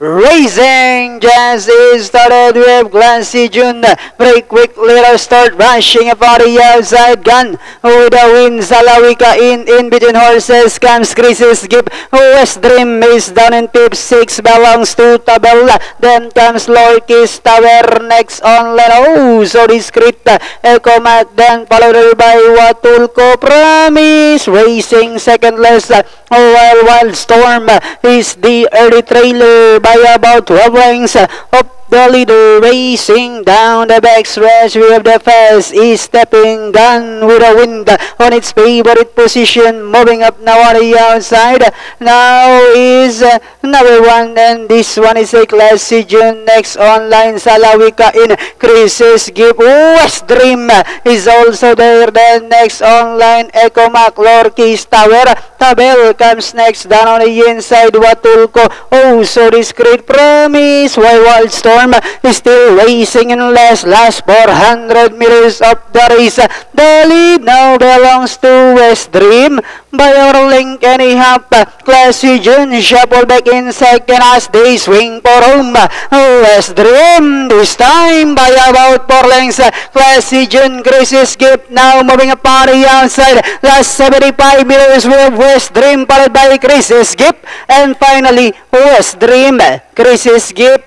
Racing Jazz is started with Glassy June. Break quick, little start rushing for the outside gun. With the win, Salawika in between horses comes Crisis Gift. West Dream is down in fifth, 6 belongs to Tabella. Then comes Lorkis Tower next on Leno. So discreet Echo Mac, then followed by Watulco Promise. Racing secondless. Wild Storm is the early trailer by about 12 lengths of the leader. Racing down the backstretch, we have the fast is stepping gun with a wind on its favorite position, moving up now on the outside. Now is number 1, and this one is a Classy June. Next online, Salawika in Crisis Gift. West Dream is also there. Then next online, Echo Mac, Lorkis Tower. Tabel comes next down on the inside, Watulco. Oh, so discreet Promise. Wild Storm is still racing in last 400 meters of the race. The lead now belongs to West Dream by our link and a half. Classy June shuffle back in second as they swing for home. West Dream this time by about 4 lengths. Classy June, Crisis Gift now moving up on the outside. Last 75 meters with West Dream followed by Crisis Gift, and finally West Dream, Crisis Gift,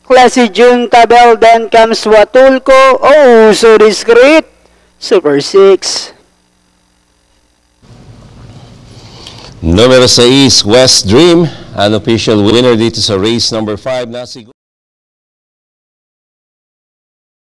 Classy June, Tabel, then comes Watulco. Oh, so discreet. Super 6. Numero 6, West Dream, an official winner dito sa race number 5 na si